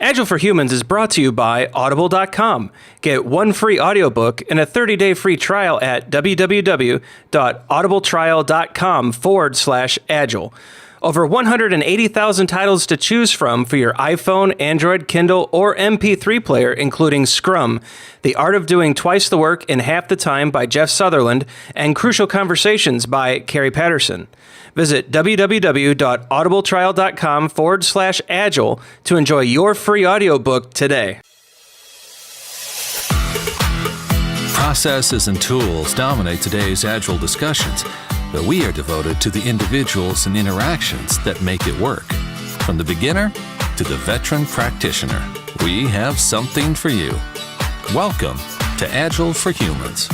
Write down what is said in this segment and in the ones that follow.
Agile for Humans is brought to you by Audible.com. Get one free audiobook and a 30-day free trial at www.audibletrial.com/agile. Over 180,000 titles to choose from for your iPhone, Android, Kindle, or MP3 player, including Scrum, The Art of Doing Twice the Work in Half the Time by Jeff Sutherland, and Crucial Conversations by Carrie Patterson. Visit www.audibletrial.com/agile to enjoy your free audiobook today. Processes and tools dominate today's Agile discussions, but we are devoted to the individuals and interactions that make it work. From the beginner to the veteran practitioner, we have something for you. Welcome to Agile for Humans.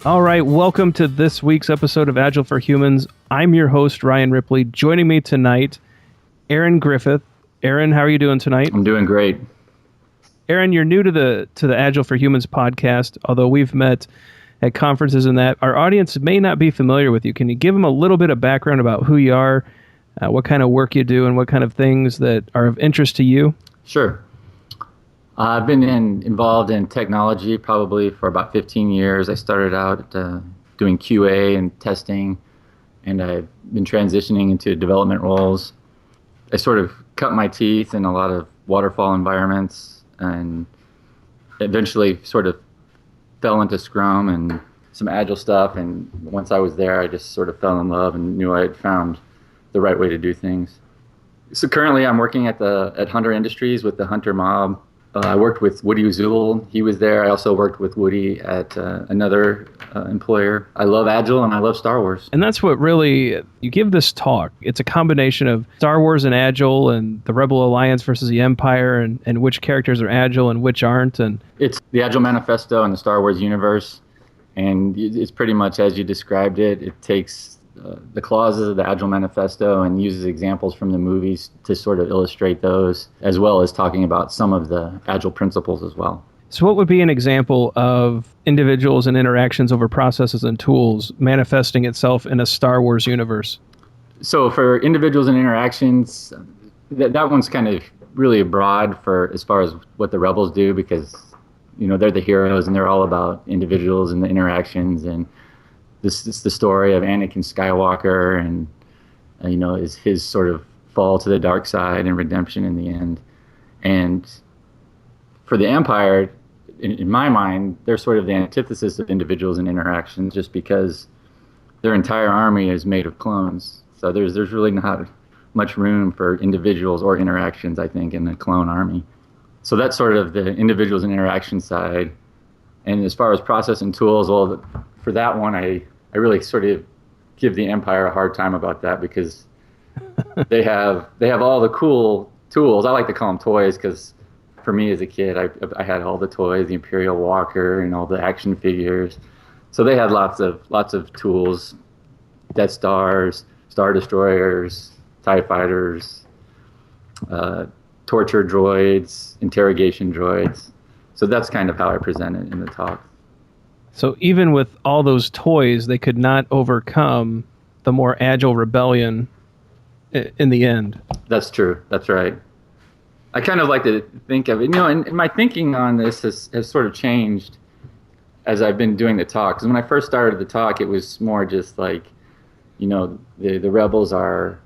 All right, welcome to this week's episode of Agile for Humans. I'm your host, Ryan Ripley. Joining me tonight, Aaron Griffith. Aaron, how are you doing tonight? I'm doing great. Aaron, you're new to the Agile for Humans podcast, although we've met at conferences and that. Our audience may not be familiar with you. Can you give them a little bit of background about who you are, what kind of work you do, and what kind of things that are of interest to you? Sure. I've been involved in technology probably for about 15 years. I started out doing QA and testing, and I've been transitioning into development roles. I sort of cut my teeth in a lot of waterfall environments and eventually sort of fell into Scrum and some Agile stuff. And once I was there, I just sort of fell in love and knew I had found the right way to do things. So currently I'm working at Hunter Industries with the Hunter Mob. I worked with Woody Zuill. He was there. I also worked with Woody at another employer. I love Agile and I love Star Wars. And that's what really, you give this talk. It's a combination of Star Wars and Agile and the Rebel Alliance versus the Empire and which characters are Agile and which aren't. And it's the Agile Manifesto and the Star Wars universe. And it's pretty much as you described it. It takes the clauses of the Agile Manifesto and uses examples from the movies to sort of illustrate those, as well as talking about some of the Agile principles as well. So what would be an example of individuals and interactions over processes and tools manifesting itself in a Star Wars universe? So for individuals and interactions, that one's kind of really broad for as far as what the rebels do, because they're the heroes and they're all about individuals and the interactions. And this is the story of Anakin Skywalker and is his sort of fall to the dark side and redemption in the end. And for the Empire, in my mind, they're sort of the antithesis of individuals and interactions, just because their entire army is made of clones. So there's really not much room for individuals or interactions, I think, in the clone army. So that's sort of the individuals and interaction side. And as far as process and tools, well, for that one, I really sort of give the Empire a hard time about that, because they have all the cool tools. I like to call them toys, because for me as a kid, I had all the toys, the Imperial Walker and all the action figures. So they had lots of tools, Death Stars, Star Destroyers, TIE Fighters, torture droids, interrogation droids. So that's kind of how I present it in the talk. So even with all those toys, they could not overcome the more agile rebellion in the end. That's true. That's right. I kind of like to think of it, and my thinking on this has sort of changed as I've been doing the talk. Because when I first started the talk, it was more just like, the rebels are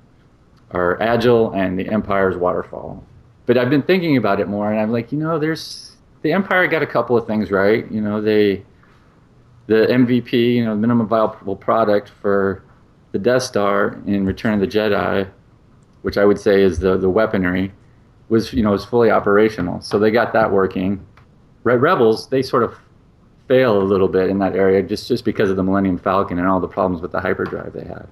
agile and the Empire's waterfall. But I've been thinking about it more, and I'm like, the Empire got a couple of things right. The MVP, minimum viable product for the Death Star in Return of the Jedi, which I would say is the weaponry, was fully operational. So they got that working. Rebels, they sort of fail a little bit in that area just because of the Millennium Falcon and all the problems with the hyperdrive they have.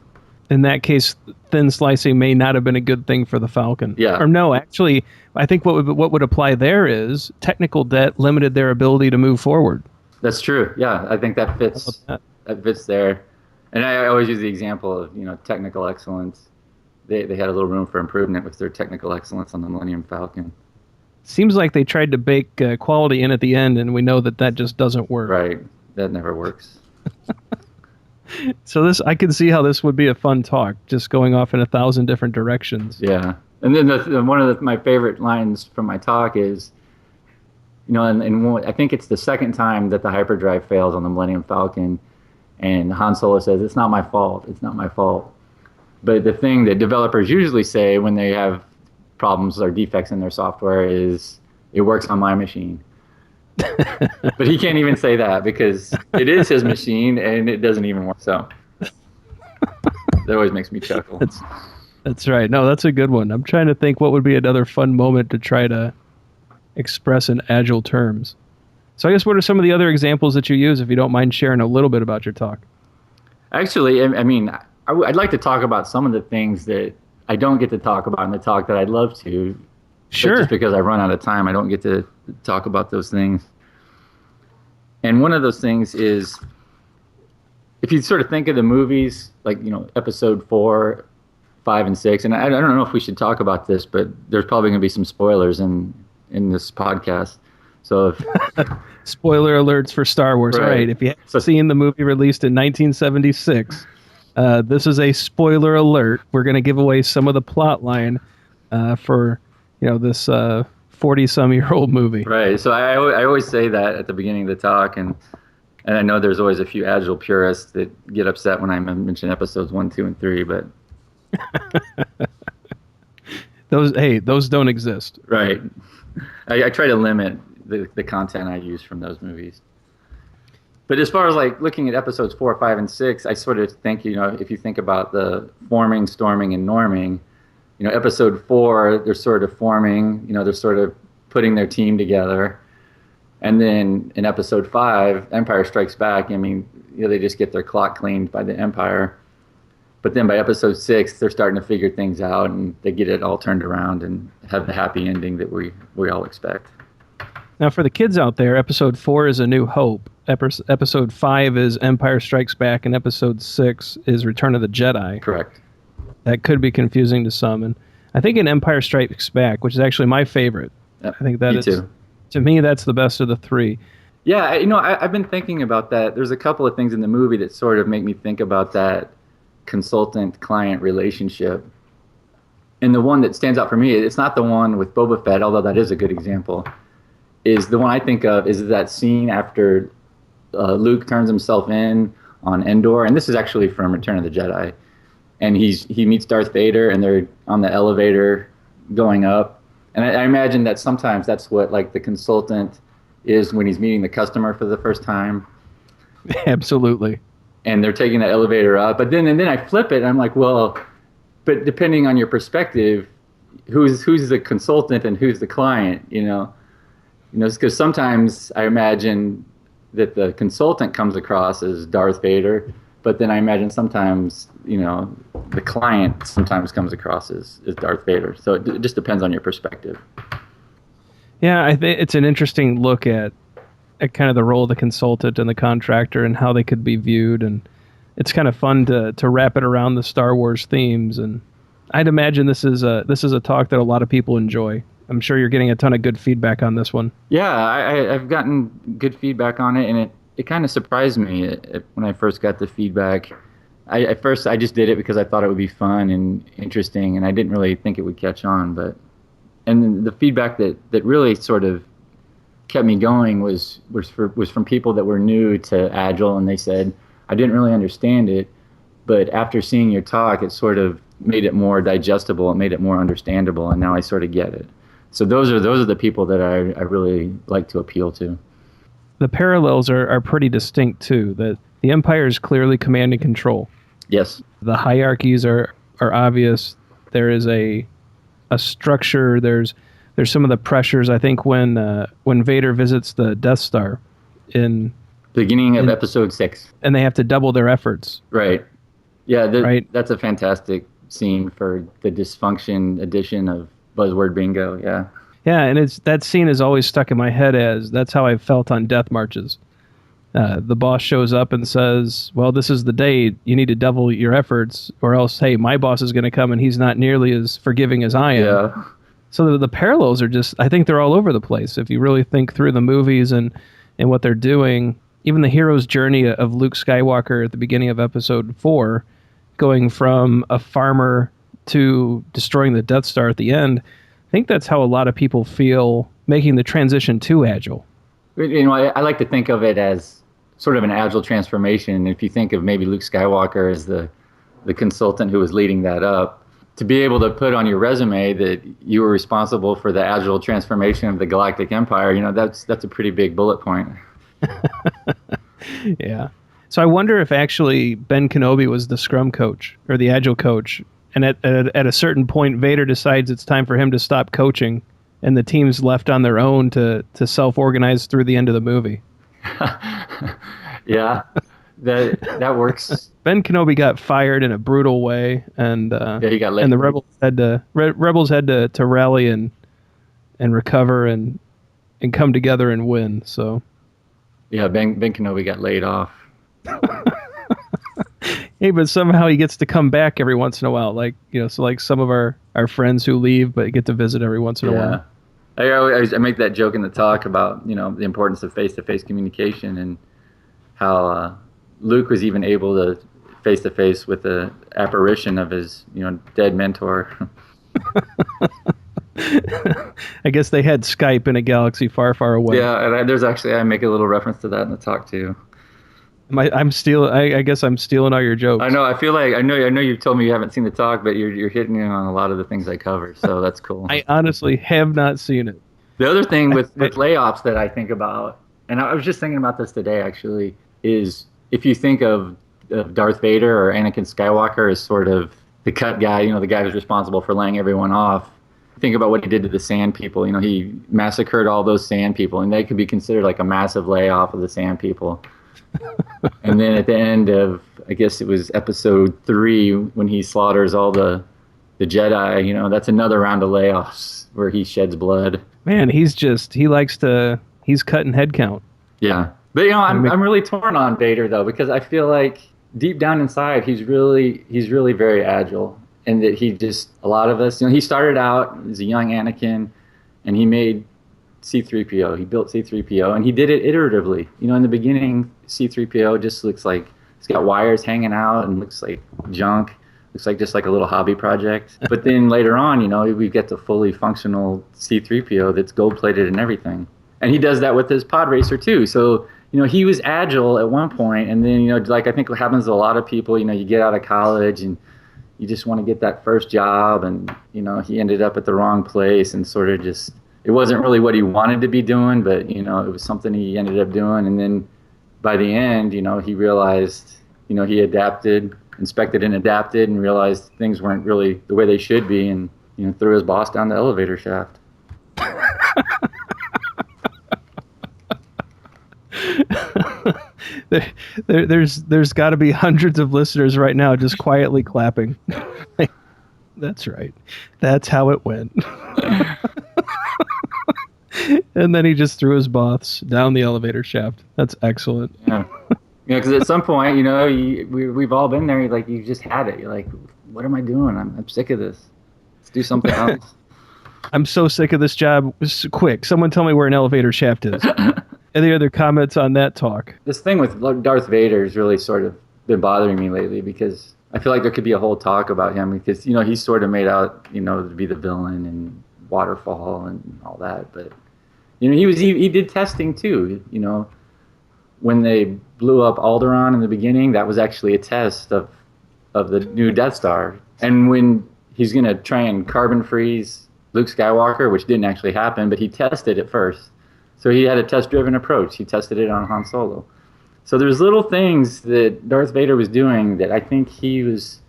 In that case, thin slicing may not have been a good thing for the Falcon. Yeah. Or no, actually, I think what would apply there is technical debt limited their ability to move forward. That's true. Yeah, I think that fits. That fits there. And I always use the example of technical excellence. They had a little room for improvement with their technical excellence on the Millennium Falcon. Seems like they tried to bake quality in at the end, and we know that just doesn't work. Right. That never works. So I can see how this would be a fun talk, just going off in 1,000 different directions. Yeah. And then one of my favorite lines from my talk is, and I think it's the second time that the hyperdrive fails on the Millennium Falcon, and Han Solo says, "It's not my fault. It's not my fault." But the thing that developers usually say when they have problems or defects in their software is, "It works on my machine." But he can't even say that because it is his machine and it doesn't even work. So that always makes me chuckle. That's right. No, that's a good one. I'm trying to think what would be another fun moment to try to express in Agile terms. So I guess what are some of the other examples that you use, if you don't mind sharing a little bit about your talk? Actually, I mean, I'd like to talk about some of the things that I don't get to talk about in the talk that I'd love to. Sure. But just because I run out of time, I don't get to talk about those things. And one of those things is, if you sort of think of the movies, like, episode 4, 5, and 6, and I don't know if we should talk about this, but there's probably going to be some spoilers in this podcast. So Spoiler alerts for Star Wars. Right. Right. If you haven't seen the movie released in 1976, this is a spoiler alert. We're going to give away some of the plot line for this 40-some-year-old movie. Right. So I always say that at the beginning of the talk, and I know there's always a few Agile purists that get upset when I mention episodes 1, 2, and 3, but those don't exist. Right. I try to limit the content I use from those movies. But as far as like looking at episodes 4, 5, and 6, I sort of think, if you think about the forming, storming, and norming, episode 4, they're sort of forming, they're sort of putting their team together. And then in episode 5, Empire Strikes Back, they just get their clock cleaned by the Empire. But then by episode 6, they're starting to figure things out, and they get it all turned around and have the happy ending that we all expect. Now, for the kids out there, episode 4 is A New Hope. Episode 5 is Empire Strikes Back, and episode 6 is Return of the Jedi. Correct. That could be confusing to some. And I think in Empire Strikes Back, which is actually my favorite, I think that is, too. To me, that's the best of the 3. Yeah, I've been thinking about that. There's a couple of things in the movie that sort of make me think about that consultant-client relationship. And the one that stands out for me, it's not the one with Boba Fett, although that is a good example, is the one I think of is that scene after Luke turns himself in on Endor, and this is actually from Return of the Jedi, and he meets Darth Vader, and they're on the elevator going up, and I imagine that sometimes that's what like the consultant is when he's meeting the customer for the first time. Absolutely. And they're taking the elevator up, but then I flip it, and I'm like, well, but depending on your perspective, who's the consultant and who's the client, because sometimes I imagine that the consultant comes across as Darth Vader, but then I imagine sometimes, the client sometimes comes across as Darth Vader. So it just depends on your perspective. Yeah, I think it's an interesting look at kind of the role of the consultant and the contractor and how they could be viewed, and it's kind of fun to wrap it around the Star Wars themes. And I'd imagine this is a talk that a lot of people enjoy. I'm sure you're getting a ton of good feedback on this one. Yeah, I've gotten good feedback on it, and it kind of surprised me when I first got the feedback. At first I just did it because I thought it would be fun and interesting, and I didn't really think it would catch on. And the feedback that really sort of kept me going was from people that were new to Agile, and they said, I didn't really understand it, but after seeing your talk, it sort of made it more digestible, it made it more understandable, and now I sort of get it. So those are the people that I really like to appeal to. The parallels are pretty distinct too. That the Empire is clearly command and control. Yes. The hierarchies are obvious. There is a structure. There's some of the pressures. I think when Vader visits the Death Star in beginning of episode 6, and they have to double their efforts. Right. Yeah. Right. That's a fantastic scene for the dysfunction edition of Buzzword Bingo. Yeah. Yeah, and that scene is always stuck in my head as that's how I felt on death marches. The boss shows up and says, well, this is the day you need to double your efforts, or else, hey, my boss is going to come and he's not nearly as forgiving as I am. Yeah. So the parallels are just, I think they're all over the place. If you really think through the movies and what they're doing, even the hero's journey of Luke Skywalker at the beginning of episode 4, going from a farmer to destroying the Death Star at the end, I think that's how a lot of people feel making the transition to Agile. I like to think of it as sort of an Agile transformation. If you think of maybe Luke Skywalker as the consultant who was leading that up, to be able to put on your resume that you were responsible for the Agile transformation of the Galactic Empire, that's a pretty big bullet point. Yeah. So I wonder if actually Ben Kenobi was the Scrum coach or the Agile coach, and at a certain point, Vader decides it's time for him to stop coaching, and the team's left on their own to self-organize through the end of the movie. Yeah, that works. Ben Kenobi got fired in a brutal way, and he got let. And the rebels had to rally and recover and come together and win. So yeah, Ben Kenobi got laid off. Hey, but somehow he gets to come back every once in a while. So like some of our friends who leave but get to visit every once in a while. I make that joke in the talk about, the importance of face-to-face communication and how Luke was even able to face-to-face with the apparition of his, dead mentor. I guess they had Skype in a galaxy far, far away. Yeah, and I make a little reference to that in the talk too. I guess I'm stealing all your jokes. I know. I feel like I know you've told me you haven't seen the talk, but you're hitting in on a lot of the things I cover, so that's cool. I honestly have not seen it. The other thing with layoffs that I think about, and I was just thinking about this today actually, is if you think of Darth Vader or Anakin Skywalker as sort of the cut guy, the guy who's responsible for laying everyone off. Think about what he did to the Sand People. He massacred all those Sand People, and they could be considered like a massive layoff of the Sand People. And then at the end of, I guess it was episode 3, when he slaughters all the Jedi, that's another round of layoffs where he sheds blood. Man, he's cutting head count. Yeah. But, I'm really torn on Vader, though, because I feel like deep down inside, he's really very agile. And that a lot of us, he started out as a young Anakin, and he made C-3PO. He built C-3PO, and he did it iteratively. In the beginning, C-3PO just looks like it's got wires hanging out and looks like junk. Looks like just like a little hobby project. But then later on, we get to fully functional C-3PO that's gold-plated and everything. And he does that with his pod racer too. So, he was agile at one point, and then, like I think what happens to a lot of people, you get out of college and you just want to get that first job, and, he ended up at the wrong place and sort of just, it wasn't really what he wanted to be doing, but, it was something he ended up doing. And then by the end, he realized, he adapted, inspected and adapted, and realized things weren't really the way they should be, and, threw his boss down the elevator shaft. There's got to be hundreds of listeners right now just quietly clapping. That's right. That's how it went. And then he just threw his boss down the elevator shaft. That's excellent. Yeah. Because at some point, we've all been there. Like, you just had it. You're like, what am I doing? I'm sick of this. Let's do something else. I'm so sick of this job. Quick, someone tell me where an elevator shaft is. Any other comments on that talk? This thing with Darth Vader has really sort of been bothering me lately, because I feel like there could be a whole talk about him, because, he's sort of made out, to be the villain and Waterfall and all that. But, he did testing too, when they blew up Alderaan in the beginning, that was actually a test of the new Death Star. And when he's going to try and carbon freeze Luke Skywalker, which didn't actually happen, but he tested it first. So he had a test-driven approach. He tested it on Han Solo. So there's little things that Darth Vader was doing that I think he was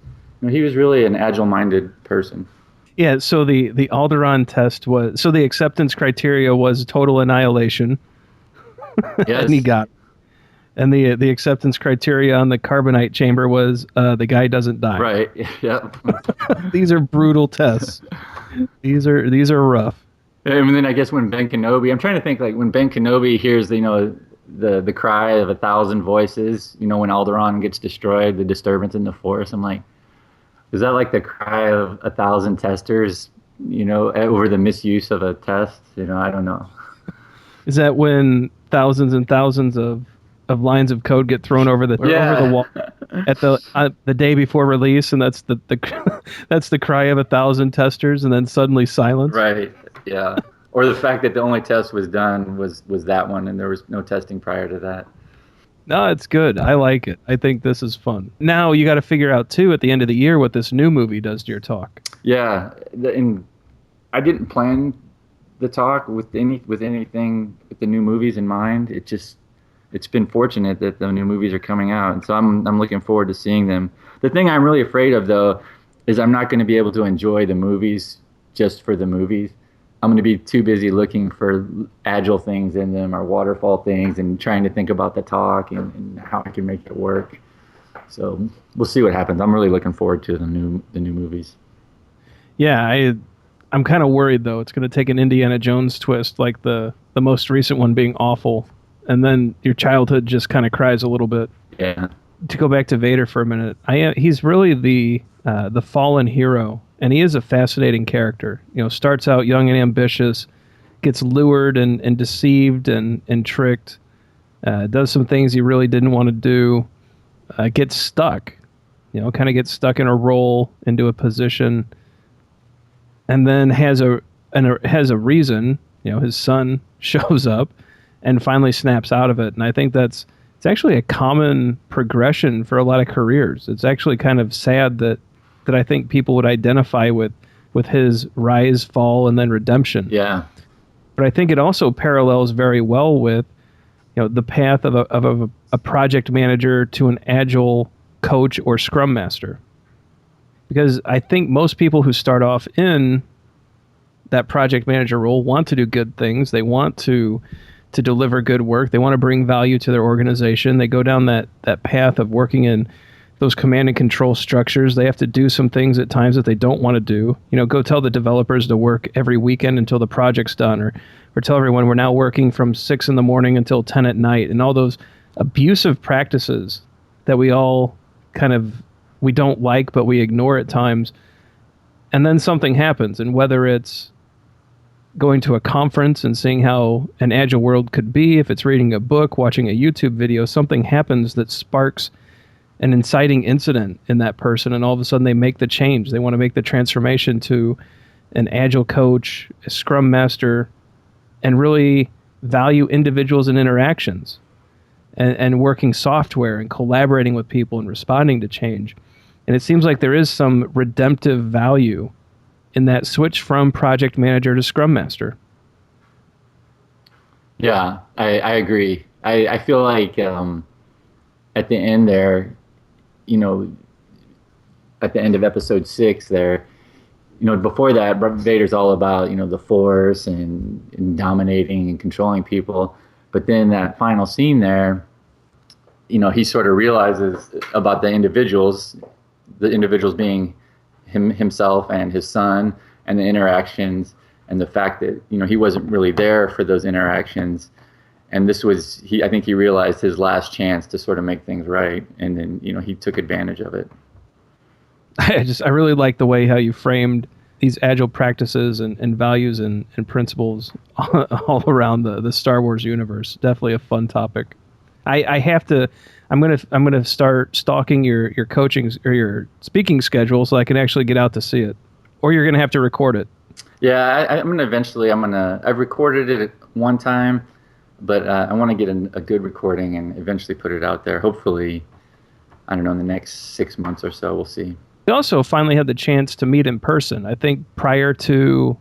really an agile-minded person. Yeah, so the Alderaan test was, so the acceptance criteria was total annihilation. Yes. And he got it. And the acceptance criteria on the carbonite chamber was the guy doesn't die. Right. Yep. These are brutal tests. These are rough. And then I guess when Ben Kenobi, I'm trying to think, like, when Ben Kenobi hears the cry of 1,000 voices, when Alderaan gets destroyed, the disturbance in the Force, I'm like, is that like the cry of 1,000 testers, over the misuse of a test? I don't know. Is that when thousands and thousands of of lines of code get thrown over the wall at the day before release, and that's the that's the cry of 1,000 testers, and then suddenly silence. Right. Yeah. Or the fact that the only test was done was that one, and there was no testing prior to that. No, it's good. I like it. I think this is fun. Now you got to figure out too at the end of the year what this new movie does to your talk. Yeah, and I didn't plan the talk with anything with the new movies in mind. It's been fortunate that the new movies are coming out, and so I'm looking forward to seeing them. The thing I'm really afraid of though is I'm not going to be able to enjoy the movies just for the movies. I'm going to be too busy looking for agile things in them or waterfall things and trying to think about the talk and how I can make it work. So we'll see what happens. I'm really looking forward to the new movies. Yeah, I'm kind of worried though. It's going to take an Indiana Jones twist, like the most recent one being awful, and then your childhood just kind of cries a little bit. Yeah. To go back to Vader for a minute, he's really the fallen hero. And he is a fascinating character. You know, starts out young and ambitious, gets lured and deceived and tricked, does some things he really didn't want to do, gets stuck, you know, kind of gets stuck in a role, into a position, and then has a reason. You know, his son shows up and finally snaps out of it. And I think it's actually a common progression for a lot of careers. It's actually kind of sad that I think people would identify with his rise, fall, and then redemption. Yeah. But I think it also parallels very well with, you know, the path of a project manager to an agile coach or scrum master. Because I think most people who start off in that project manager role want to do good things. They want to deliver good work. They want to bring value to their organization. They go down that path of working in those command and control structures. They have to do some things at times that they don't want to do. You know, go tell the developers to work every weekend until the project's done, or tell everyone we're now working from 6 a.m. until 10 at night, and all those abusive practices that we all we don't like, but we ignore at times. And then something happens, and whether it's going to a conference and seeing how an agile world could be, if it's reading a book, watching a YouTube video, something happens that sparks an inciting incident in that person, and all of a sudden they make the change. They want to make the transformation to an agile coach, a scrum master, and really value individuals and interactions, and working software and collaborating with people and responding to change. And it seems like there is some redemptive value in that switch from project manager to scrum master. Yeah, I agree. I feel like at the end there, you know, at the end of episode 6 there, you know, before that, Vader's all about, you know, the force and dominating and controlling people. But then that final scene there, you know, he sort of realizes about the individuals being himself and his son, and the interactions, and the fact that, you know, he wasn't really there for those interactions. And this was, I think he realized his last chance to sort of make things right. And then, you know, he took advantage of it. I really like the way how you framed these agile practices and values and principles all around the Star Wars universe. Definitely a fun topic. I'm gonna start stalking your coaching or your speaking schedule so I can actually get out to see it. Or you're gonna have to record it. Yeah, I've recorded it one time, but I want to get a good recording and eventually put it out there. Hopefully, I don't know, in the next 6 months or so, we'll see. We also finally had the chance to meet in person. I think prior to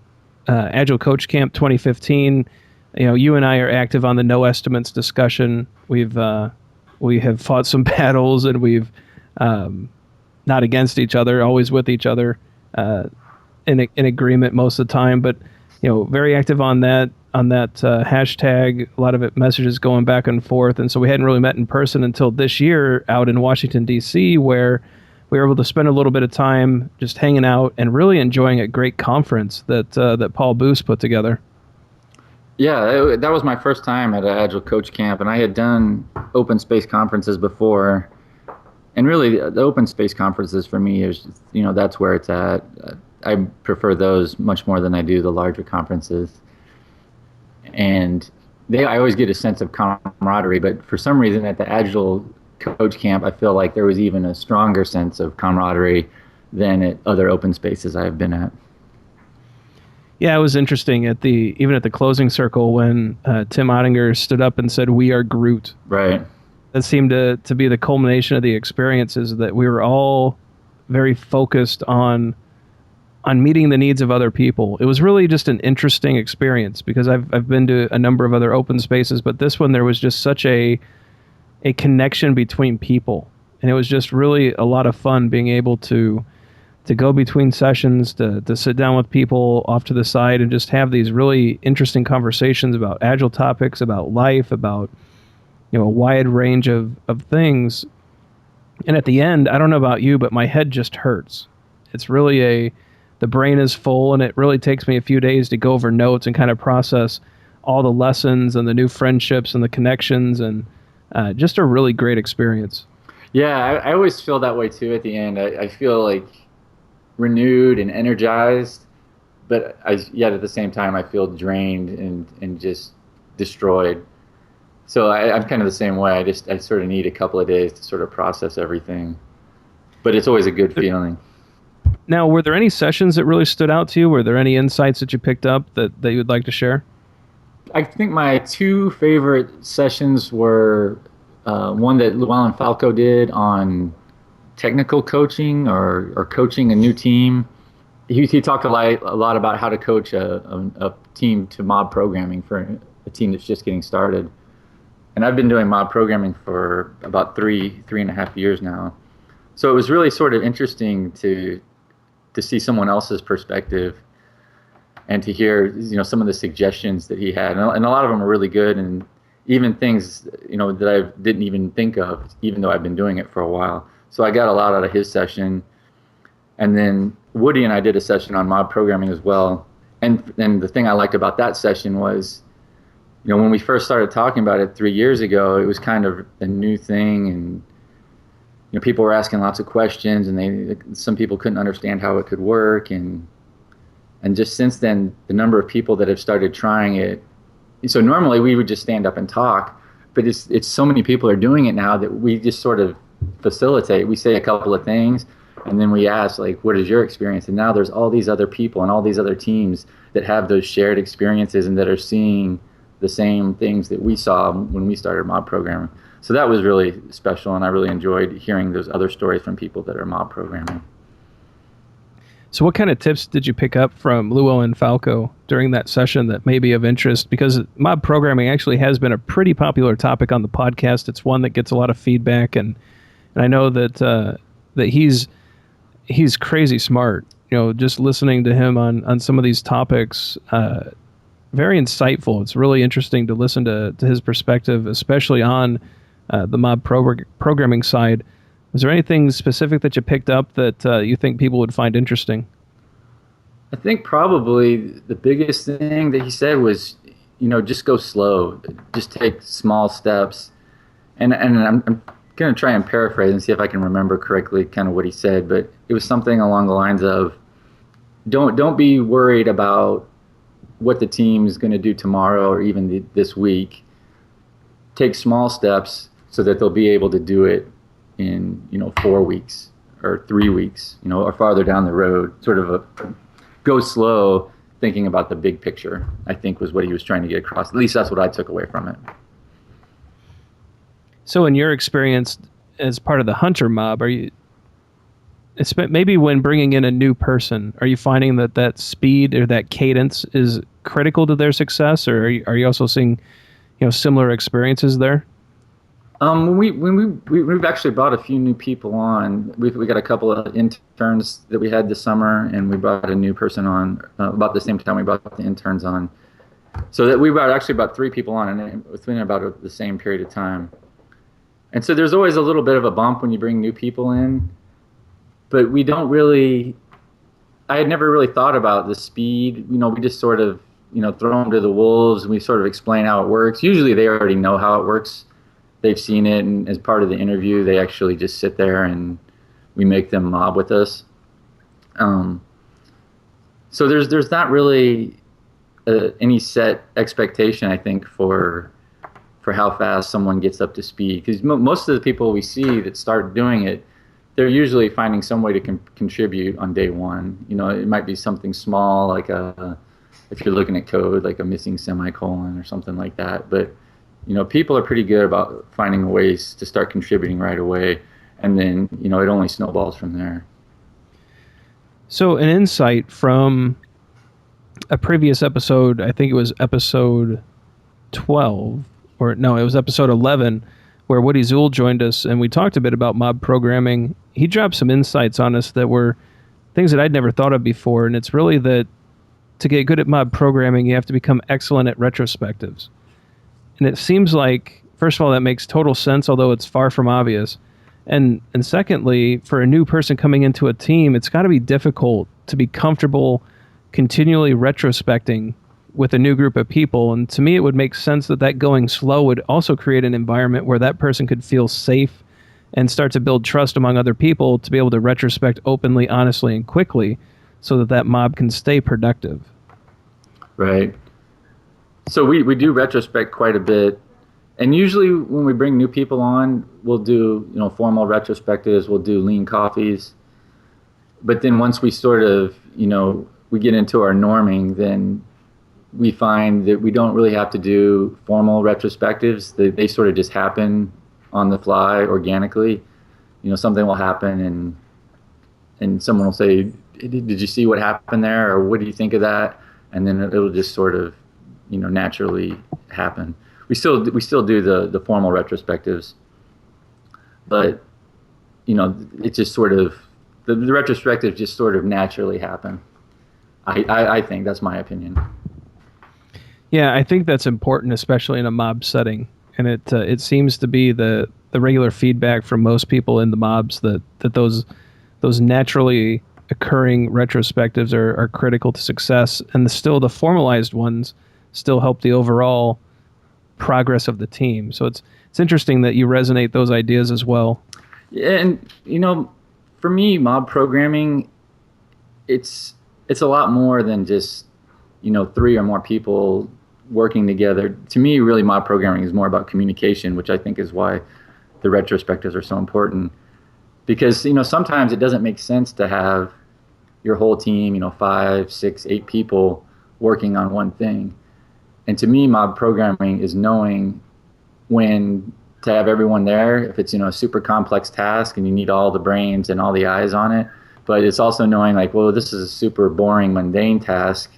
Agile Coach Camp 2015, you know, you and I are active on the no estimates discussion. We have fought some battles, and we've not against each other, always with each other, in agreement most of the time. But, you know, very active on that hashtag. A lot of it messages going back and forth, and so we hadn't really met in person until this year out in Washington D.C., where we were able to spend a little bit of time just hanging out and really enjoying a great conference that Paul Boos put together. Yeah, that was my first time at Agile Coach Camp, and I had done open space conferences before. And really, the open space conferences for me is, you know, that's where it's at. I prefer those much more than I do the larger conferences. And I always get a sense of camaraderie, but for some reason at the Agile Coach Camp, I feel like there was even a stronger sense of camaraderie than at other open spaces I've been at. Yeah, it was interesting even at the closing circle when Tim Ottinger stood up and said, "We are Groot." Right. That seemed to be the culmination of the experiences, that we were all very focused on meeting the needs of other people. It was really just an interesting experience because I've been to a number of other open spaces, but this one there was just such a connection between people, and it was just really a lot of fun being able to go between sessions, to sit down with people off to the side and just have these really interesting conversations about Agile topics, about life, about a wide range of things. And at the end, I don't know about you, but my head just hurts. It's really the brain is full, and it really takes me a few days to go over notes and kind of process all the lessons and the new friendships and the connections, and just a really great experience. Yeah, I always feel that way too at the end. I feel like renewed and energized, but yet at the same time I feel drained and just destroyed. So I'm kind of the same way. I sort of need a couple of days to sort of process everything, but it's always a good feeling. Now, were there any sessions that really stood out to you? Were there any insights that you picked up that you would like to share? I think my two favorite sessions were one that Llewellyn Falco did on technical coaching or coaching a new team. He talked a lot about how to coach a team to mob programming for a team that's just getting started. And I've been doing mob programming for about three and a half years now. So it was really sort of interesting to see someone else's perspective and to hear some of the suggestions that he had. And a lot of them are really good, and even things that I didn't even think of, even though I've been doing it for a while. So I got a lot out of his session. And then Woody and I did a session on mob programming as well. And the thing I liked about that session was, when we first started talking about it 3 years ago, it was kind of a new thing, and people were asking lots of questions, and some people couldn't understand how it could work, and just since then, the number of people that have started trying it. So normally we would just stand up and talk, but it's so many people are doing it now that we just sort of facilitate. We say a couple of things, and then we ask, like, what is your experience? And now there's all these other people and all these other teams that have those shared experiences and that are seeing the same things that we saw when we started mob programming. So that was really special, and I really enjoyed hearing those other stories from people that are mob programming. So what kind of tips did you pick up from Llewellyn Falco during that session that may be of interest? Because mob programming actually has been a pretty popular topic on the podcast. It's one that gets a lot of feedback, and I know that he's crazy smart. Just listening to him on some of these topics, very insightful. It's really interesting to listen to his perspective, especially on the mob programming side. Was there anything specific that you picked up that you think people would find interesting? I think probably the biggest thing that he said was, just go slow, just take small steps. And I'm going to try and paraphrase and see if I can remember correctly kind of what he said, but it was something along the lines of, don't be worried about what the team is going to do tomorrow or even this week. Take small steps so that they'll be able to do it in 4 weeks or 3 weeks, or farther down the road. Sort of go slow, thinking about the big picture, I think was what he was trying to get across. At least that's what I took away from it. So in your experience as part of the hunter mob, maybe when bringing in a new person, are you finding that speed or that cadence is critical to their success, or are you also seeing similar experiences there? When we've actually brought a few new people on. We got a couple of interns that we had this summer, and we brought a new person on about the same time we brought the interns on. So that we brought actually about 3 people on, and within about the same period of time. And so there's always a little bit of a bump when you bring new people in, but we don't really. I had never really thought about the speed. We just sort of throw them to the wolves, and we sort of explain how it works. Usually they already know how it works. They've seen it, and as part of the interview, they actually just sit there and we make them mob with us. So there's not really any set expectation, I think, for how fast someone gets up to speed. Because most of the people we see that start doing it, they're usually finding some way to contribute on day one. It might be something small, like if you're looking at code, like a missing semicolon or something like that. But people are pretty good about finding ways to start contributing right away, and then it only snowballs from there. So an insight from a previous episode, I think it was episode 12, or no, it was episode 11, where Woody Zuill joined us, and we talked a bit about mob programming. He dropped some insights on us that were things that I'd never thought of before, and it's really that to get good at mob programming, you have to become excellent at retrospectives. And it seems like, first of all, that makes total sense, although it's far from obvious. And secondly, for a new person coming into a team, it's got to be difficult to be comfortable continually retrospecting with a new group of people. And to me, it would make sense that going slow would also create an environment where that person could feel safe and start to build trust among other people to be able to retrospect openly, honestly, and quickly so that mob can stay productive. Right. So we do retrospect quite a bit. And usually when we bring new people on, we'll do, formal retrospectives, we'll do lean coffees. But then once we sort of, we get into our norming, then we find that we don't really have to do formal retrospectives. They sort of just happen on the fly organically. Something will happen and someone will say, did you see what happened there? Or what do you think of that? And then it'll just sort of, naturally happen. We still do the formal retrospectives, but it just sort of the retrospectives just sort of naturally happen. I think that's my opinion. Yeah, I think that's important, especially in a mob setting, and it seems to be the regular feedback from most people in the mobs that those naturally occurring retrospectives are critical to success, and the formalized ones still help the overall progress of the team. So it's interesting that you resonate those ideas as well. Yeah, and for me, mob programming, it's a lot more than just 3 or more people working together. To me, really, mob programming is more about communication, which I think is why the retrospectives are so important. Because sometimes it doesn't make sense to have your whole team, 5, 6, 8 people working on one thing. And to me, mob programming is knowing when to have everyone there, if it's a super complex task and you need all the brains and all the eyes on it. But it's also knowing this is a super boring, mundane task.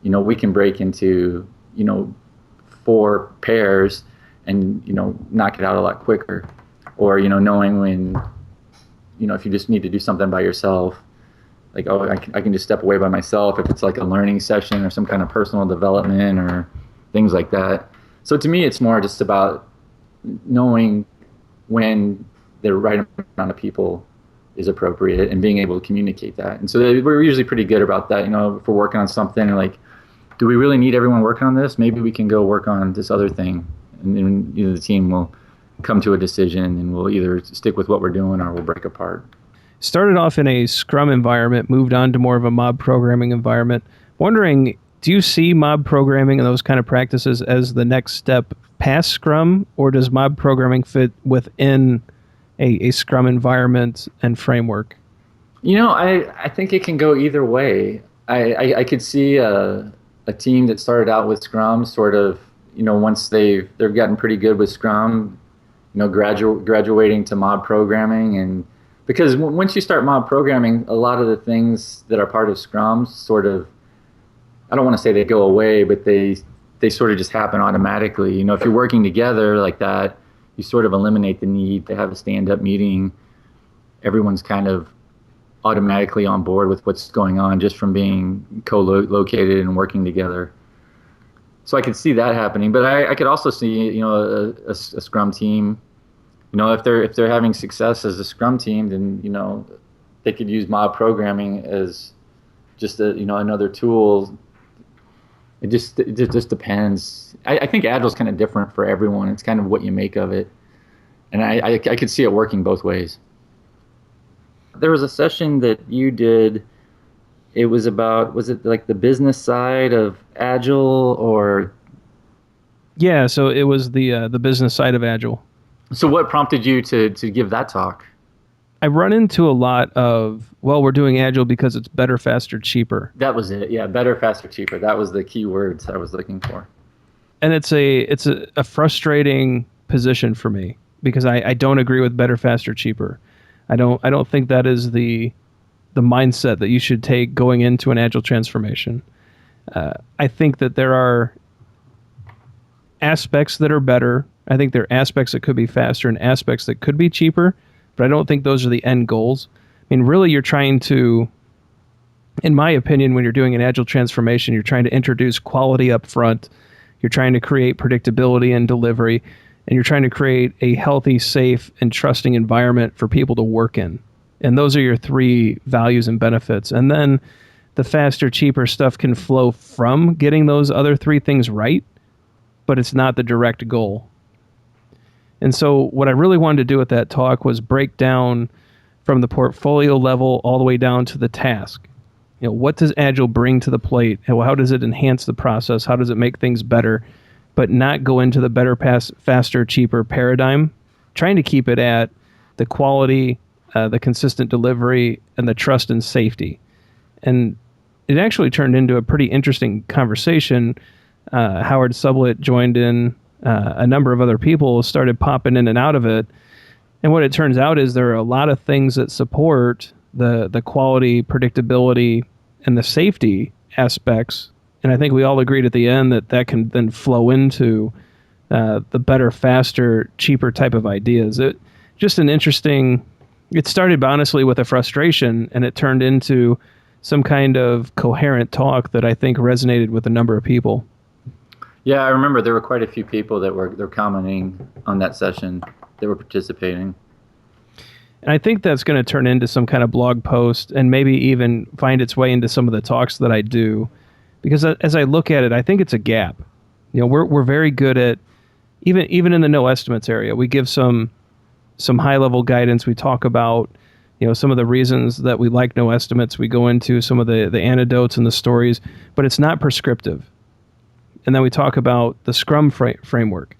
We can break into 4 pairs and knock it out a lot quicker. Or knowing when if you just need to do something by yourself, I can just step away by myself if it's like a learning session or some kind of personal development or things like that. So to me, it's more just about knowing when the right amount of people is appropriate and being able to communicate that. And so we're usually pretty good about that. If we're working on something, do we really need everyone working on this? Maybe we can go work on this other thing. And then the team will come to a decision and we'll either stick with what we're doing or we'll break apart. Started off in a Scrum environment, moved on to more of a mob programming environment. Wondering, do you see mob programming and those kind of practices as the next step past Scrum, or does mob programming fit within a Scrum environment and framework? I think it can go either way. I could see a team that started out with Scrum sort of, once they've gotten pretty good with Scrum, graduating to mob programming. And because once you start mob programming, a lot of the things that are part of Scrum sort of, I don't want to say they go away, but they sort of just happen automatically. If you're working together like that, you sort of eliminate the need to have a stand-up meeting. Everyone's kind of automatically on board with what's going on just from being co-located and working together. So I could see that happening, but I could also see a Scrum team. If they're having success as a Scrum team, then they could use mob programming as just another tool. It just depends. I think Agile's kind of different for everyone. It's kind of what you make of it, and I could see it working both ways. There was a session that you did it was about, was it like the business side of Agile, or? Yeah, so it was the business side of Agile. So what prompted you to give that talk? I run into a lot of, well, we're doing Agile because it's better, faster, cheaper. That was it. Yeah, better, faster, cheaper. That was the key words I was looking for. And it's a frustrating position for me because I don't agree with better, faster, cheaper. I don't think that is the mindset that you should take going into an Agile transformation. I think that there are aspects that are better. I think there are aspects that could be faster and aspects that could be cheaper, but I don't think those are the end goals. I mean, really, you're trying to, in my opinion, when you're doing an Agile transformation, you're trying to introduce quality up front. You're trying to create predictability and delivery, and you're trying to create a healthy, safe, and trusting environment for people to work in. And those are your three values and benefits. And then the faster, cheaper stuff can flow from getting those other three things right, but it's not the direct goal. And so what I really wanted to do with that talk was break down from the portfolio level all the way down to the task. You know, what does Agile bring to the plate? How does it enhance the process? How does it make things better? But not go into the better, faster, cheaper paradigm, trying to keep it at the quality, the consistent delivery, and the trust and safety. And it actually turned into a pretty interesting conversation. Howard Sublett joined in. A number of other people started popping in and out of it. And what it turns out is there are a lot of things that support the quality, predictability, and the safety aspects. And I think we all agreed at the end that can then flow into the better, faster, cheaper type of ideas. It started honestly with a frustration, and it turned into some kind of coherent talk that I think resonated with a number of people. Yeah, I remember there were quite a few people that were commenting on that session, that were participating. And I think that's going to turn into some kind of blog post and maybe even find its way into some of the talks that I do. Because as I look at it, I think it's a gap. You know, we're very good at, even in the no estimates area, we give some high level guidance. We talk about, you know, some of the reasons that we like no estimates. We go into some of the anecdotes and the stories, but it's not prescriptive. And then we talk about the Scrum framework.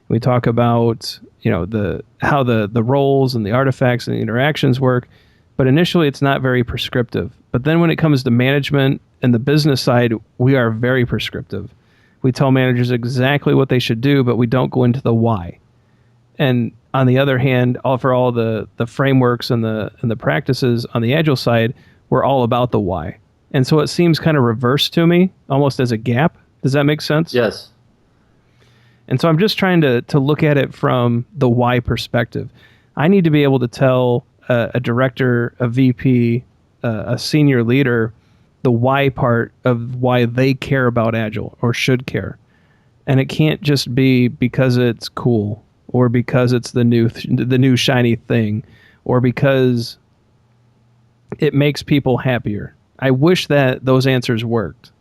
We talk about, you know, how the roles and the artifacts and the interactions work. But initially, it's not very prescriptive. But then when it comes to management and the business side, we are very prescriptive. We tell managers exactly what they should do, but we don't go into the why. And on the other hand, for all the frameworks and the practices on the Agile side, we're all about the why. And so it seems kind of reversed to me, almost as a gap. Does that make sense? Yes. And so I'm just trying to look at it from the why perspective. I need to be able to tell a director, a VP, a senior leader, the why part of why they care about Agile or should care. And it can't just be because it's cool or because it's the new shiny thing or because it makes people happier. I wish that those answers worked.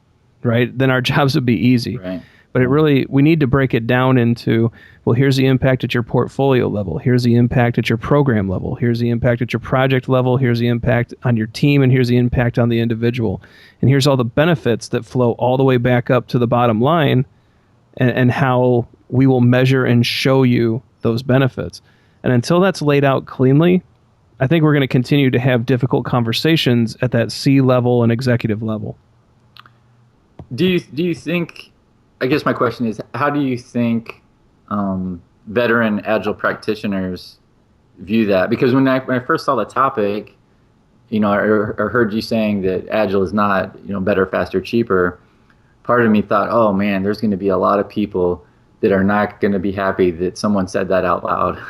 Right? Then our jobs would be easy. Right. But we need to break it down into, well, here's the impact at your portfolio level. Here's the impact at your program level. Here's the impact at your project level. Here's the impact on your team. And here's the impact on the individual. And here's all the benefits that flow all the way back up to the bottom line and how we will measure and show you those benefits. And until that's laid out cleanly, I think we're going to continue to have difficult conversations at that C-level and executive level. Do you think, I guess my question is, how do you think veteran Agile practitioners view that? Because when I first saw the topic, you know, I heard you saying that Agile is not, you know, better, faster, cheaper. Part of me thought, oh man, there's going to be a lot of people that are not going to be happy that someone said that out loud.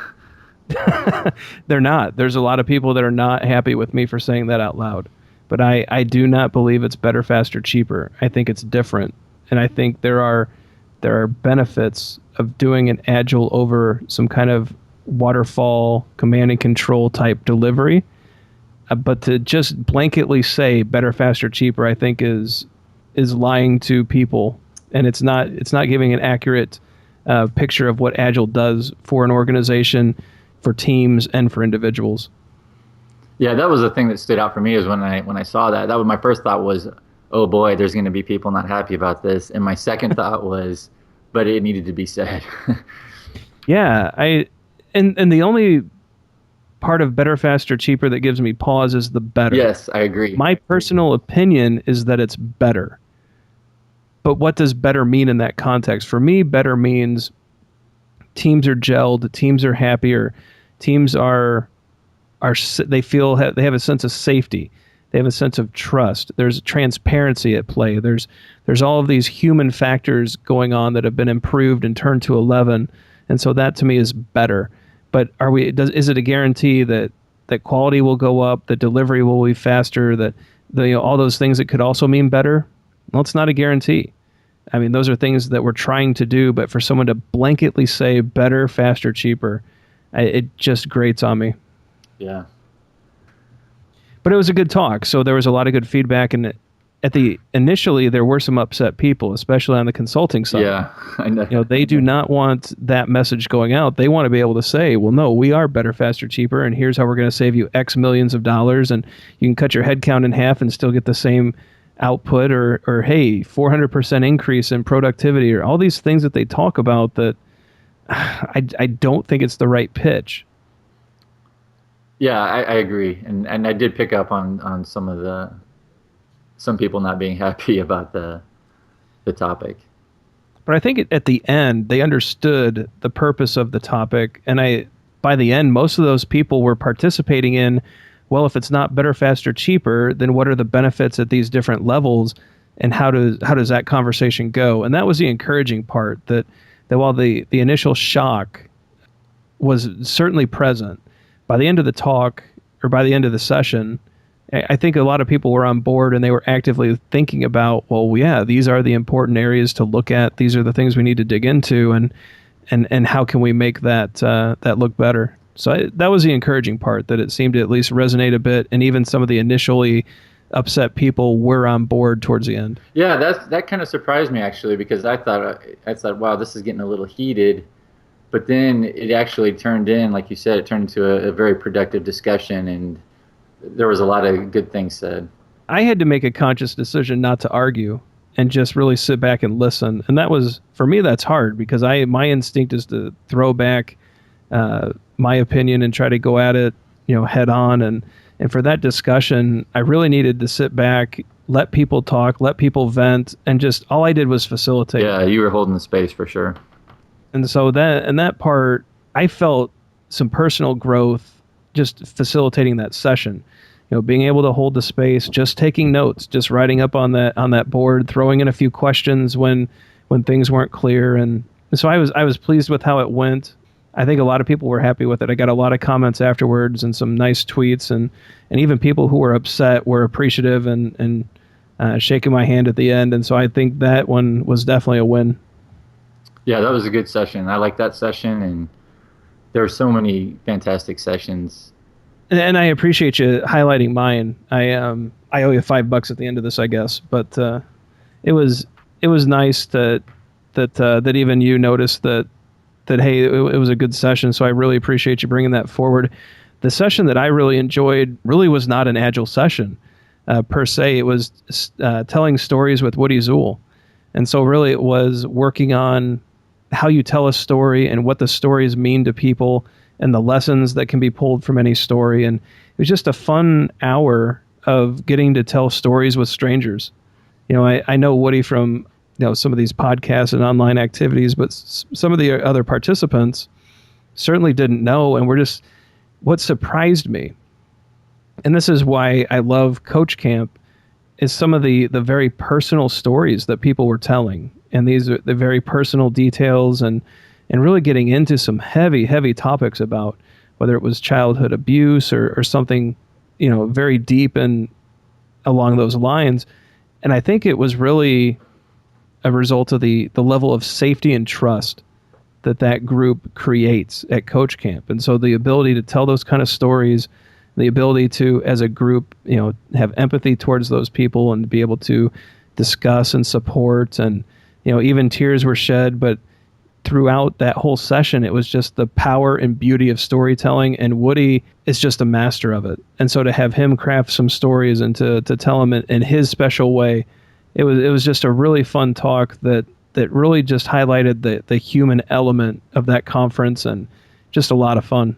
They're not. There's a lot of people that are not happy with me for saying that out loud. But I do not believe it's better, faster, cheaper. I think it's different. And I think there are benefits of doing an Agile over some kind of waterfall command and control type delivery. But to just blanketly say better, faster, cheaper, I think is lying to people. And it's not giving an accurate picture of what Agile does for an organization, for teams, and for individuals. Yeah, that was the thing that stood out for me is when I saw that. That was my first thought was, oh boy, there's going to be people not happy about this. And my second thought was, but it needed to be said. Yeah, and the only part of better, faster, cheaper that gives me pause is the better. Yes, I agree. My personal opinion is that it's better. But what does better mean in that context? For me, better means teams are gelled, teams are happier, teams they have a sense of safety. They have a sense of trust. There's transparency at play. There's all of these human factors going on that have been improved and turned to 11. And so that to me is better. But is it a guarantee that quality will go up, that delivery will be faster, that all those things that could also mean better? Well, it's not a guarantee. I mean, those are things that we're trying to do, but for someone to blanketly say better, faster, cheaper, it just grates on me. Yeah. But it was a good talk, so there was a lot of good feedback, and initially there were some upset people, especially on the consulting side. Yeah, I know. They do not want that message going out. They want to be able to say, well, no, we are better, faster, cheaper, and here's how we're going to save you X millions of dollars, and you can cut your headcount in half and still get the same output, or hey, 400% increase in productivity, or all these things that they talk about that I don't think it's the right pitch. Yeah, I agree, and I did pick up on some people not being happy about the topic. But I think at the end they understood the purpose of the topic, and by the end most of those people were participating in, well, if it's not better, faster, cheaper, then what are the benefits at these different levels, and how does that conversation go? And that was the encouraging part, that while the initial shock was certainly present, by the end of the talk, or by the end of the session, I think a lot of people were on board and they were actively thinking about, well, yeah, these are the important areas to look at. These are the things we need to dig into, and how can we make that look better? So that was the encouraging part, that it seemed to at least resonate a bit, and even some of the initially upset people were on board towards the end. Yeah, that kind of surprised me actually, because I thought, wow, this is getting a little heated. But then it actually turned like you said, it turned into a very productive discussion, and there was a lot of good things said. I had to make a conscious decision not to argue and just really sit back and listen. And that was, for me, that's hard, because my instinct is to throw back my opinion and try to go at it, head on. And for that discussion, I really needed to sit back, let people talk, let people vent, and just all I did was facilitate. Yeah, you were holding the space for sure. And so that part, I felt some personal growth just facilitating that session. Being able to hold the space, just taking notes, just writing up on that board, throwing in a few questions when things weren't clear. And so I was pleased with how it went. I think a lot of people were happy with it. I got a lot of comments afterwards and some nice tweets, and even people who were upset were appreciative and shaking my hand at the end. And so I think that one was definitely a win. Yeah, that was a good session. I liked that session, and there were so many fantastic sessions. And I appreciate you highlighting mine. I owe you $5 at the end of this, I guess. But it was nice that even you noticed that hey, it was a good session. So I really appreciate you bringing that forward. The session that I really enjoyed really was not an Agile session per se. It was telling stories with Woody Zuill, and so really it was working on how you tell a story and what the stories mean to people, and the lessons that can be pulled from any story. And it was just a fun hour of getting to tell stories with strangers. I know Woody from some of these podcasts and online activities, but some of the other participants certainly didn't know. And what surprised me, and this is why I love Coach Camp, is some of the very personal stories that people were telling. And these are the very personal details, and really getting into some heavy topics about whether it was childhood abuse or something, very deep and along those lines. And I think it was really a result of the level of safety and trust that group creates at Coach Camp. And so the ability to tell those kind of stories, the ability to, as a group, have empathy towards those people and be able to discuss and support, and even tears were shed, but throughout that whole session, it was just the power and beauty of storytelling, and Woody is just a master of it. And so to have him craft some stories and to tell them in his special way, it was just a really fun talk that really just highlighted the human element of that conference, and just a lot of fun.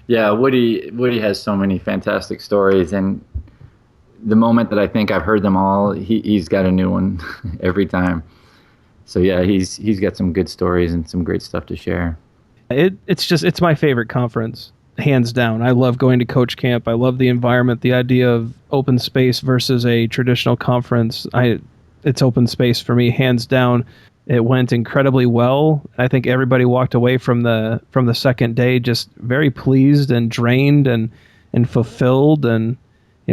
Yeah, Woody has so many fantastic stories, and the moment that I think I've heard them all, he's got a new one every time. So yeah, he's got some good stories and some great stuff to share. It's my favorite conference, hands down. I love going to Coach Camp. I love the environment, the idea of open space versus a traditional conference. It's open space for me, hands down. It went incredibly well. I think everybody walked away from the second day just very pleased and drained and fulfilled, and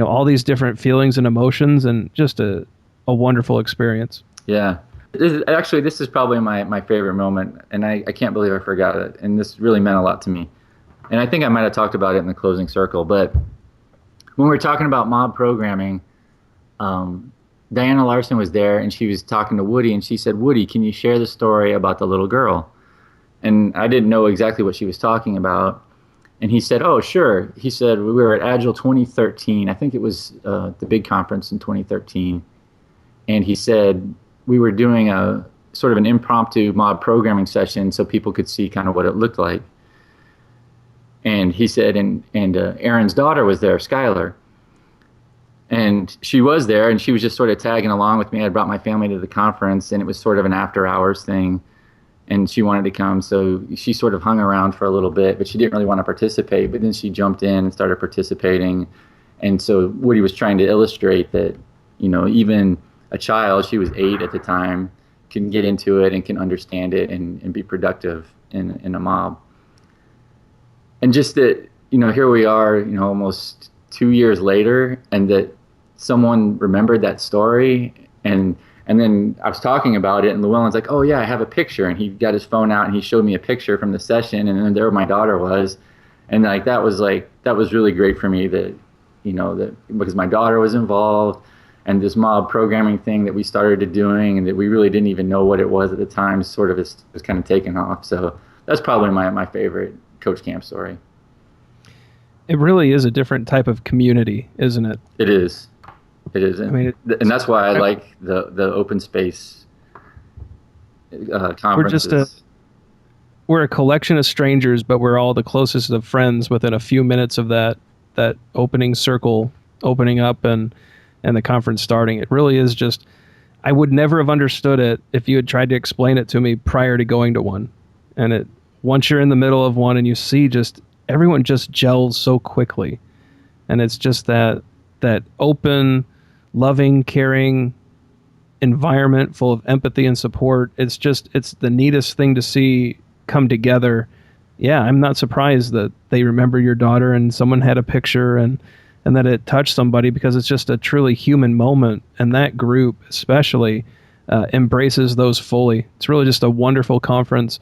all these different feelings and emotions, and just a wonderful experience. Yeah. This is probably my favorite moment, and I can't believe I forgot it. And this really meant a lot to me. And I think I might have talked about it in the closing circle, but when we were talking about mob programming, Diana Larson was there, and she was talking to Woody, and she said, "Woody, can you share the story about the little girl?" And I didn't know exactly what she was talking about. And he said, "Oh, sure." He said, "We were at Agile 2013. I think it was the big conference in 2013. And he said, we were doing a sort of an impromptu mob programming session so people could see kind of what it looked like." And he said, and Aaron's daughter was there, Skylar. And she was there, and she was just sort of tagging along with me. I brought my family to the conference, and it was sort of an after-hours thing. And she wanted to come, so she sort of hung around for a little bit, but she didn't really want to participate. But then she jumped in and started participating. And so Woody was trying to illustrate that, even a child, she was 8 at the time, can get into it and can understand it and be productive in a mob. And just that, here we are, almost 2 years later, and that someone remembered that story. And then I was talking about it, and Llewellyn's like, "Oh yeah, I have a picture." And he got his phone out and he showed me a picture from the session, and then there my daughter was. And that was really great for me that, that because my daughter was involved, and this mob programming thing that we started doing and that we really didn't even know what it was at the time sort of was kind of taken off. So that's probably my favorite Coach Camp story. It really is a different type of community, isn't it? It is. And that's why I like the open space conferences. We're a collection of strangers, but we're all the closest of friends within a few minutes of that opening circle opening up and the conference starting. It really is just, I would never have understood it if you had tried to explain it to me prior to going to one. And once you're in the middle of one and you see just everyone just gels so quickly. And it's just that open, loving, caring environment full of empathy and support. It's the neatest thing to see come together. Yeah, I'm not surprised that they remember your daughter and someone had a picture and that it touched somebody, because it's just a truly human moment. And that group especially embraces those fully. It's really just a wonderful conference.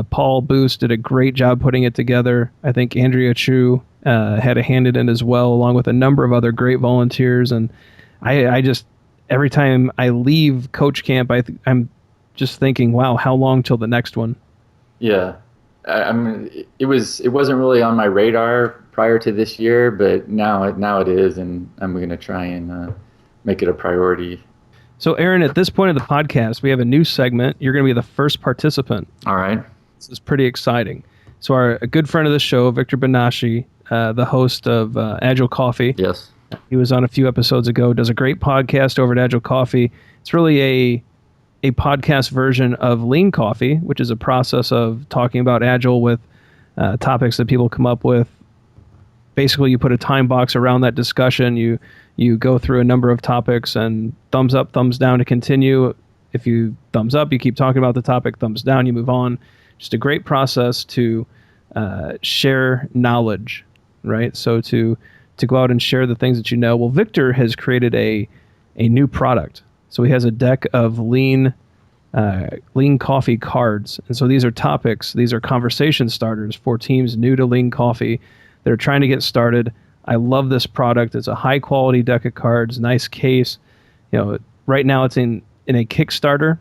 Paul Boos did a great job putting it together. I think Andrea Chu had a hand in it as well, along with a number of other great volunteers. And I just, every time I leave Coach Camp, I'm just thinking, wow, how long till the next one? Yeah. I mean, it wasn't really on my radar prior to this year, but now it is, and I'm going to try and make it a priority. So, Aaron, at this point of the podcast, we have a new segment. You're going to be the first participant. All right. This is pretty exciting. So, a good friend of the show, Victor Benashi, the host of Agile Coffee. Yes. He was on a few episodes ago, does a great podcast over at Agile Coffee. It's really a podcast version of Lean Coffee, which is a process of talking about Agile with topics that people come up with. Basically, you put a time box around that discussion. You go through a number of topics, and thumbs up, thumbs down to continue. If you thumbs up, you keep talking about the topic. Thumbs down, you move on. Just a great process to share knowledge, right? So to go out and share the things that you know. Well, Victor has created a new product. So he has a deck of lean coffee cards. And so these are topics, these are conversation starters for teams new to lean coffee that are trying to get started. I love this product. It's a high quality deck of cards, nice case. Right now it's in a Kickstarter.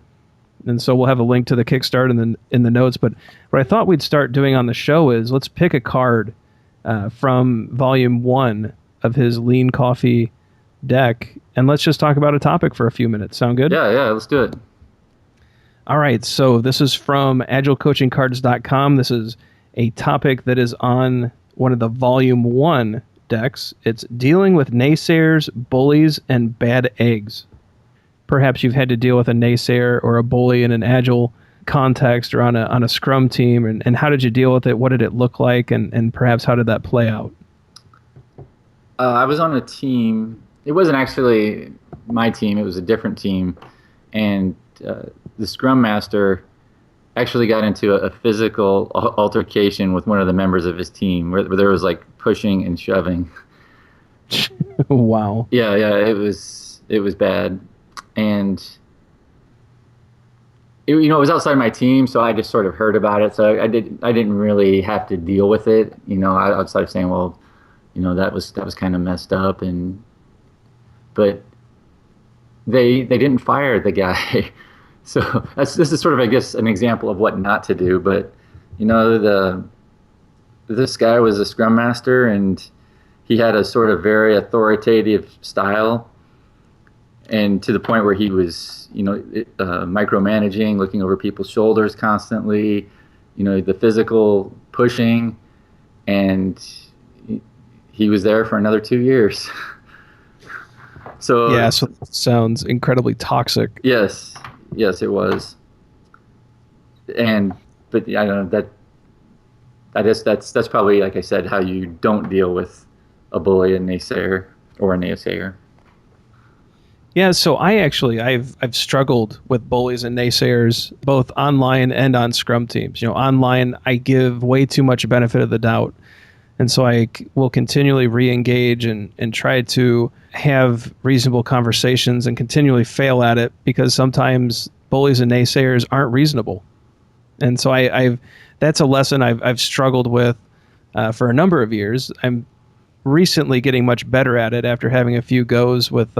And so we'll have a link to the Kickstarter in the notes. But what I thought we'd start doing on the show is let's pick a card from volume 1 of his Lean Coffee deck, and let's just talk about a topic for a few minutes. Sound good? Yeah, let's do it. All right, so this is from agilecoachingcards.com. This is a topic that is on one of the volume 1 decks. It's dealing with naysayers, bullies, and bad eggs. Perhaps you've had to deal with a naysayer or a bully in an Agile context or on a Scrum team, and how did you deal with it? What did it look like, and perhaps how did that play out? I was on a team. It wasn't actually my team. It was a different team, and the Scrum Master actually got into a physical altercation with one of the members of his team where there was like pushing and shoving. Wow. Yeah, it was bad. And it was outside my team, so I just sort of heard about it. So I didn't really have to deal with it. Outside of saying, well, that was kind of messed up, but they didn't fire the guy. So this is sort of, I guess, an example of what not to do. But this guy was a Scrum Master, and he had a sort of very authoritative style. And to the point where he was, micromanaging, looking over people's shoulders constantly, the physical pushing, and he was there for another 2 years. So yeah, so it sounds incredibly toxic. Yes, it was. But I don't know I guess that's probably, like I said, how you don't deal with a bully, a naysayer, or a naysayer. Yeah, so I've struggled with bullies and naysayers both online and on Scrum teams. Online I give way too much benefit of the doubt, and so I will continually re-engage and try to have reasonable conversations and continually fail at it because sometimes bullies and naysayers aren't reasonable. And so that's a lesson I've struggled with for a number of years. I'm recently getting much better at it after having a few goes with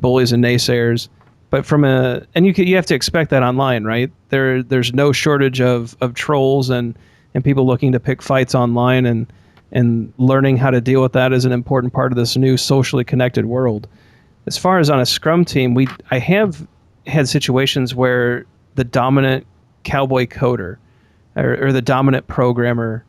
bullies and naysayers, but you have to expect that online, right? There's no shortage of trolls and people looking to pick fights online, and learning how to deal with that is an important part of this new socially connected world. As far as on a Scrum team, I have had situations where the dominant cowboy coder or the dominant programmer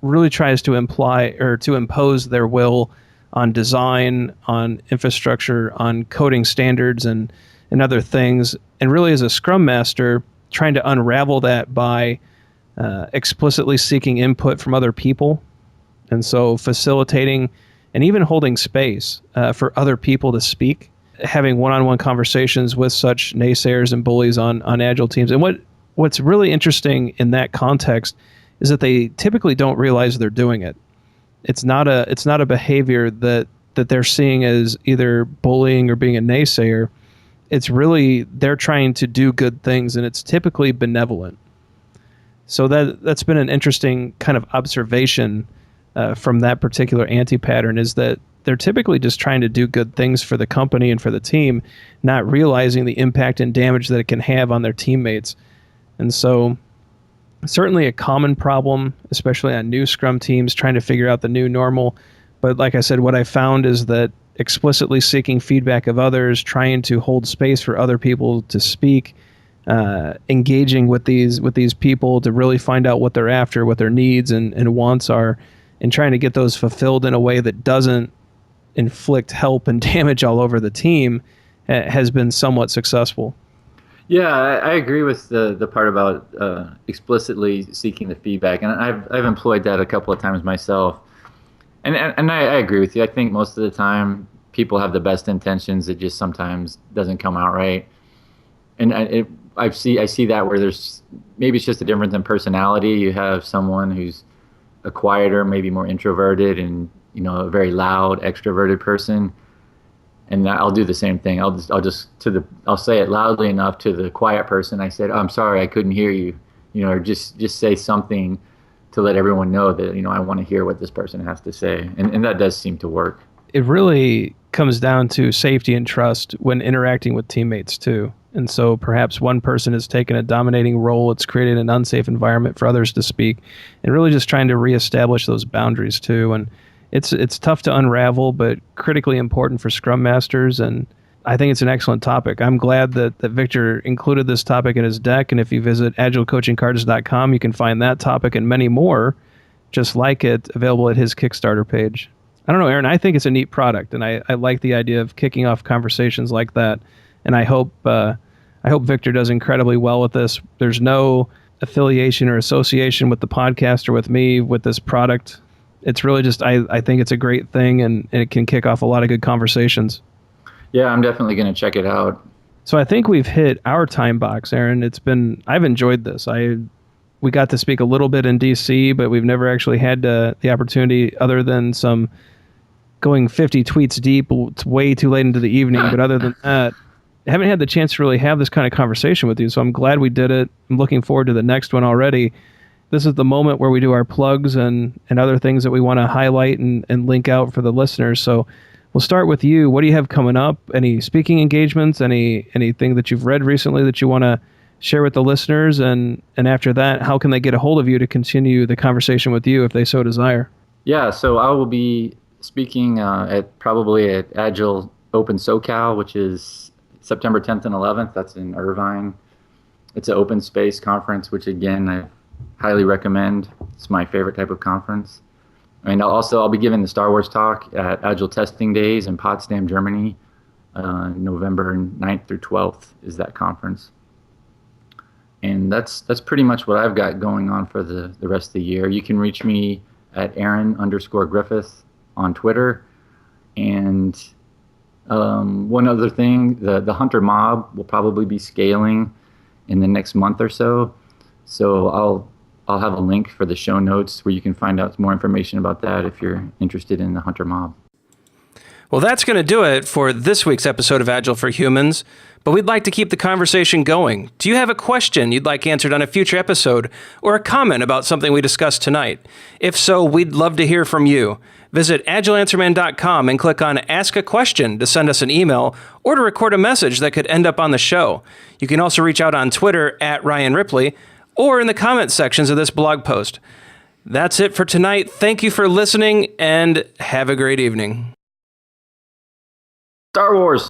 really tries to imply or to impose their will on design, on infrastructure, on coding standards and other things. And really as a Scrum Master, trying to unravel that by explicitly seeking input from other people. And so facilitating and even holding space for other people to speak, having one-on-one conversations with such naysayers and bullies on Agile teams. And what's really interesting in that context is that they typically don't realize they're doing it. It's not a behavior that they're seeing as either bullying or being a naysayer. It's really they're trying to do good things, and it's typically benevolent. So that's been an interesting kind of observation from that particular anti-pattern, is that they're typically just trying to do good things for the company and for the team, not realizing the impact and damage that it can have on their teammates. And so certainly a common problem, especially on new Scrum teams, trying to figure out the new normal. But like I said, what I found is that explicitly seeking feedback of others, trying to hold space for other people to speak, engaging with these people to really find out what they're after, what their needs and wants are, and trying to get those fulfilled in a way that doesn't inflict help and damage all over the team has been somewhat successful. Yeah, I agree with the part about explicitly seeking the feedback, and I've employed that a couple of times myself, and I agree with you. I think most of the time people have the best intentions. It just sometimes doesn't come out right, and I see that where there's maybe it's just a difference in personality. You have someone who's a quieter, maybe more introverted, and a very loud extroverted person. And I'll do the same thing. I'll say it loudly enough to the quiet person. I said, "Oh, I'm sorry, I couldn't hear you," or just say something to let everyone know that I want to hear what this person has to say, and that does seem to work. It really comes down to safety and trust when interacting with teammates too. And so perhaps one person has taken a dominating role. It's created an unsafe environment for others to speak, and really just trying to reestablish those boundaries too. And it's tough to unravel, but critically important for Scrum Masters. And I think it's an excellent topic. I'm glad that Victor included this topic in his deck. And if you visit agilecoachingcards.com, you can find that topic and many more just like it available at his Kickstarter page. I don't know, Aaron, I think it's a neat product, and I like the idea of kicking off conversations like that. And I hope Victor does incredibly well with this. There's no affiliation or association with the podcast or with me with this product. It's really just, I think it's a great thing, and it can kick off a lot of good conversations. Yeah, I'm definitely going to check it out. So I think we've hit our time box, Aaron. I've enjoyed this. We got to speak a little bit in DC, but we've never actually had the opportunity, other than some going 50 tweets deep. It's way too late into the evening, but other than that, I haven't had the chance to really have this kind of conversation with you. So I'm glad we did it. I'm looking forward to the next one already. This is the moment where we do our plugs and other things that we want to highlight and link out for the listeners. So we'll start with you. What do you have coming up? Any speaking engagements? Anything that you've read recently that you want to share with the listeners? And after that, how can they get a hold of you to continue the conversation with you if they so desire? Yeah, so I will be speaking probably at Agile Open SoCal, which is September 10th and 11th. That's in Irvine. It's an open space conference, which again, I highly recommend. It's my favorite type of conference. And I'll be giving the Star Wars talk at Agile Testing Days in Potsdam, Germany. November 9th through 12th is that conference. And that's pretty much what I've got going on for the rest of the year. You can reach me at Aaron_Griffith on Twitter. And one other thing, the Hunter Mob will probably be scaling in the next month or so. So I'll have a link for the show notes where you can find out more information about that if you're interested in the Hunter Mob. Well, that's going to do it for this week's episode of Agile for Humans, but we'd like to keep the conversation going. Do you have a question you'd like answered on a future episode, or a comment about something we discussed tonight? If so, we'd love to hear from you. Visit agileanswerman.com and click on Ask a Question to send us an email or to record a message that could end up on the show. You can also reach out on Twitter at Ryan Ripley or in the comment sections of this blog post. That's it for tonight. Thank you for listening, and have a great evening. Star Wars!